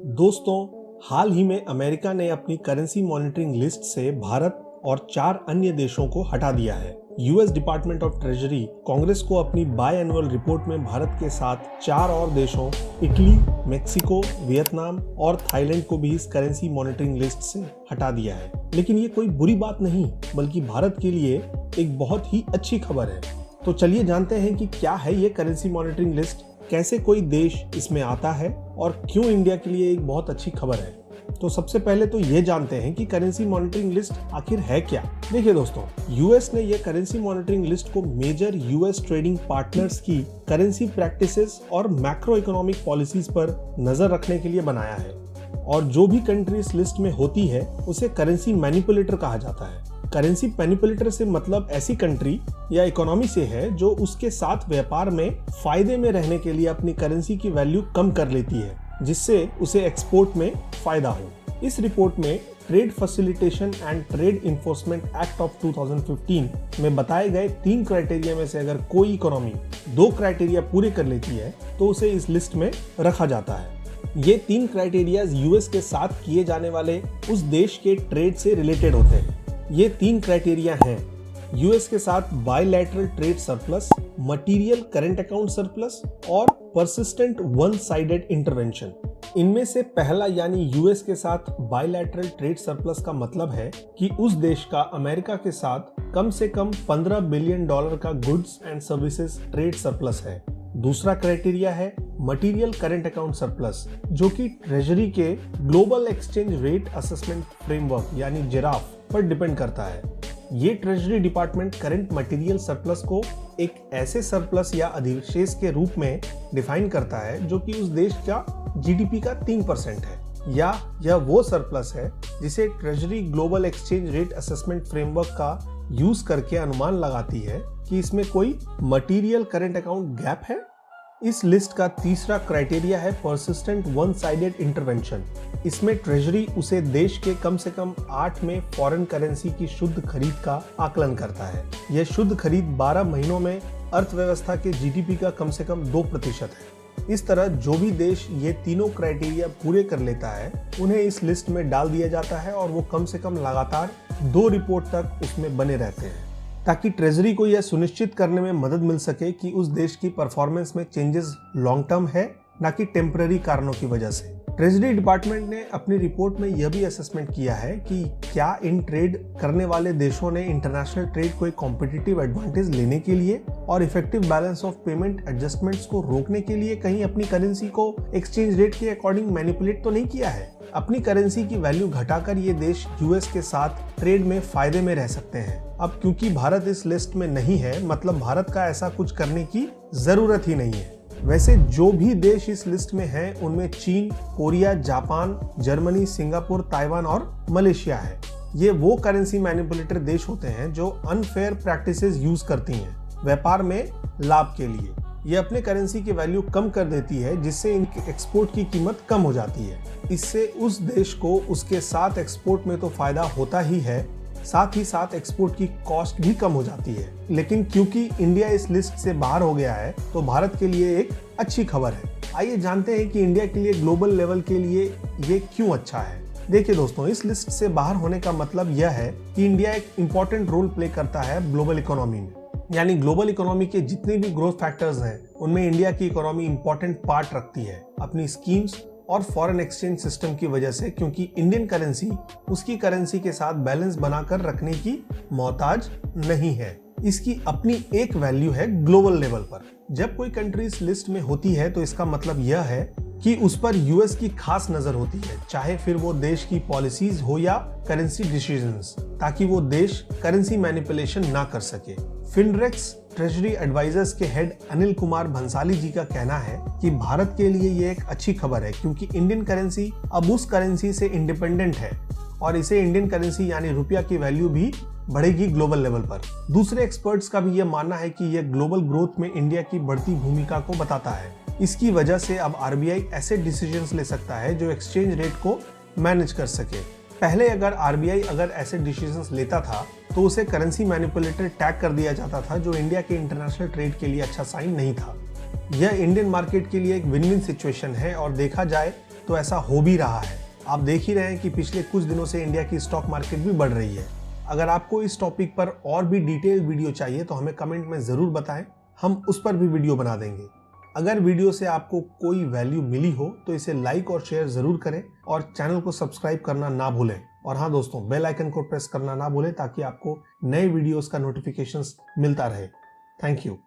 दोस्तों, हाल ही में अमेरिका ने अपनी करेंसी मॉनिटरिंग लिस्ट से भारत और 4 अन्य देशों को हटा दिया है। US department of treasury Congress को अपनी बाय एनुअल रिपोर्ट में भारत के साथ 4 और देशों इटली, मेक्सिको, वियतनाम और थाईलैंड को भी इस करेंसी मॉनिटरिंग लिस्ट से हटा दिया है। लेकिन ये कोई बुरी बात नहीं, बल्कि भारत के लिए एक बहुत ही अच्छी खबर है। तो चलिए जानते हैं कि क्या है ये करेंसी मॉनिटरिंग लिस्ट, कैसे कोई देश इसमें आता है और क्यों इंडिया के लिए एक बहुत अच्छी खबर है। तो सबसे पहले तो ये जानते हैं कि करेंसी मॉनिटरिंग लिस्ट आखिर है क्या। देखिए दोस्तों, यूएस ने ये करेंसी मॉनिटरिंग लिस्ट को मेजर यूएस ट्रेडिंग पार्टनर्स की करेंसी प्रैक्टिसेस और मैक्रो इकोनॉमिक पॉलिसीज पर नजर रखने के लिए बनाया है। और जो भी कंट्री इस लिस्ट में होती है उसे करेंसी मैनिपुलेटर कहा जाता है। करेंसी मैनिपुलेटर से मतलब ऐसी कंट्री या इकोनॉमी से है जो उसके साथ व्यापार में फायदे में रहने के लिए अपनी करेंसी की वैल्यू कम कर लेती है, जिससे उसे एक्सपोर्ट में फायदा हो। इस रिपोर्ट में trade facilitation and trade enforcement act of 2015 में बताए गए 3 क्राइटेरिया में से अगर कोई इकोनॉमी 2 क्राइटेरिया पूरे कर लेती है तो उसे इस लिस्ट में रखा जाता है। ये 3 क्राइटेरिया यूएस के साथ किए जाने वाले उस देश के ट्रेड से रिलेटेड होते हैं। ये 3 क्राइटेरिया हैं: यूएस के साथ bilateral trade surplus, material current account surplus और परसिस्टेंट वन साइडेड इंटरवेंशन। इनमें से पहला यानी यूएस के साथ बायलैटरल ट्रेड सरप्लस का मतलब है कि उस देश का अमेरिका के साथ कम से कम $15 बिलियन का goods and services trade surplus है। दूसरा क्राइटेरिया है मटेरियल करंट अकाउंट सरप्लस, जो कि ट्रेजरी के global exchange rate assessment framework यानी जिराफ पर डिपेंड करता है। ये treasury department current material surplus को एक ऐसे सरप्लस या अधिशेष के रूप में डिफाइन करता है जो कि उस देश का जीडीपी का 3% है, या यह वो सरप्लस है जिसे treasury global exchange rate assessment framework का यूज करके अनुमान लगाती है कि इसमें कोई मटेरियल करंट अकाउंट गैप है। इस लिस्ट का तीसरा क्राइटेरिया है परसिस्टेंट वन साइडेड इंटरवेंशन। इसमें ट्रेजरी उसे देश के कम से कम 8 में फॉरेन करेंसी की शुद्ध खरीद का आकलन करता है। यह शुद्ध खरीद 12 महीनों में अर्थव्यवस्था के जीडीपी का कम से कम 2% है। इस तरह जो भी देश ये तीनों क्राइटेरिया पूरे कर लेता है उन्हें इस लिस्ट में डाल दिया जाता है और वो कम से कम लगातार 2 रिपोर्ट तक उसमें बने रहते हैं, ताकि ट्रेजरी को यह सुनिश्चित करने में मदद मिल सके कि उस देश की परफॉर्मेंस में चेंजेस लॉन्ग टर्म है, ना कि टेम्पररी कारणों की वजह से। ट्रेजरी डिपार्टमेंट ने अपनी रिपोर्ट में यह भी असेसमेंट किया है कि क्या इन ट्रेड करने वाले देशों ने इंटरनेशनल ट्रेड को एक कॉम्पिटिटिव एडवांटेज लेने के लिए और effective balance of payment adjustments को रोकने के लिए कहीं अपनी करेंसी को एक्सचेंज रेट के अकॉर्डिंग मैनिपुलेट तो नहीं किया है। अपनी करेंसी की वैल्यू घटाकर ये देश यूएस के साथ ट्रेड में फायदे में रह सकते हैं। अब क्योंकि भारत इस लिस्ट में नहीं है, मतलब भारत का ऐसा कुछ करने की जरूरत ही नहीं है। वैसे जो भी देश इस लिस्ट में हैं उनमें चीन, Korea, Japan, Germany, Singapore, Taiwan और मलेशिया है। ये वो करेंसी मैनिपुलेटर देश होते हैं जो अनफेयर प्रैक्टिसेस यूज करती हैं व्यापार में लाभ के लिए। ये अपने करेंसी की वैल्यू कम कर देती है, जिससे इनके एक्सपोर्ट की कीमत कम हो जाती है। इससे उस देश को उसके साथ एक्सपोर्ट में तो फायदा होता ही है, साथ ही साथ एक्सपोर्ट की कॉस्ट भी कम हो जाती है। लेकिन क्योंकि इंडिया इस लिस्ट से बाहर हो गया है तो भारत के लिए एक अच्छी खबर है। आइए जानते हैं कि इंडिया के लिए ग्लोबल लेवल के लिए ये क्यों अच्छा है। देखिए दोस्तों, इस लिस्ट से बाहर होने का मतलब यह है कि इंडिया एक इम्पोर्टेंट रोल प्ले करता है ग्लोबल इकोनॉमी में। यानी ग्लोबल इकोनॉमी के जितने भी ग्रोथ फैक्टर्स हैं उनमें इंडिया की इकोनॉमी इंपॉर्टेंट पार्ट रखती है अपनी स्कीम्स और फॉरेन एक्सचेंज सिस्टम की वजह से, क्योंकि इंडियन करेंसी उसकी करेंसी के साथ बैलेंस बनाकर रखने की मोहताज नहीं है। इसकी अपनी एक वैल्यू है ग्लोबल लेवल पर। जब कोई कंट्री इस लिस्ट में होती है तो इसका मतलब यह है कि उस पर यूएस की खास नजर होती है, चाहे फिर वो देश की पॉलिसीज हो या करेंसी डिसीजंस, ताकि वो देश करेंसी मैनिपुलेशन ना कर सके। फिनरेक्स ट्रेजरी एडवाइजर्स के हेड अनिल कुमार भंसाली जी का कहना है कि भारत के लिए ये एक अच्छी खबर है, क्योंकि इंडियन करेंसी अब उस करेंसी से इंडिपेंडेंट है और इसे इंडियन करेंसी यानी रुपया की वैल्यू भी बढ़ेगी ग्लोबल लेवल पर। दूसरे एक्सपर्ट्स का भी यह मानना है कि यह ग्लोबल ग्रोथ में इंडिया की बढ़ती भूमिका को बताता है। इसकी वजह से अब आरबीआई ऐसे डिसीजंस ले सकता है जो एक्सचेंज रेट को मैनेज कर सके। पहले अगर आरबीआई ऐसे डिसीजंस लेता था तो उसे करेंसी मैनिपुलेटर टैग कर दिया जाता था, जो इंडिया के इंटरनेशनल ट्रेड के लिए अच्छा साइन नहीं था। यह इंडियन मार्केट के लिए एक विन विन सिचुएशन है और देखा जाए तो ऐसा हो भी रहा है। आप देख ही रहे हैं कि पिछले कुछ दिनों से इंडिया की स्टॉक मार्केट भी बढ़ रही है। अगर आपको इस टॉपिक पर और भी डिटेल वीडियो चाहिए तो हमें कमेंट में जरूर बताएं, हम उस पर भी वीडियो बना देंगे। अगर वीडियो से आपको कोई वैल्यू मिली हो तो इसे लाइक और शेयर जरूर करें और चैनल को सब्सक्राइब करना ना भूलें। और हाँ दोस्तों, बेल आइकन को प्रेस करना ना भूलें ताकि आपको नए वीडियोस का नोटिफिकेशंस मिलता रहे। Thank you.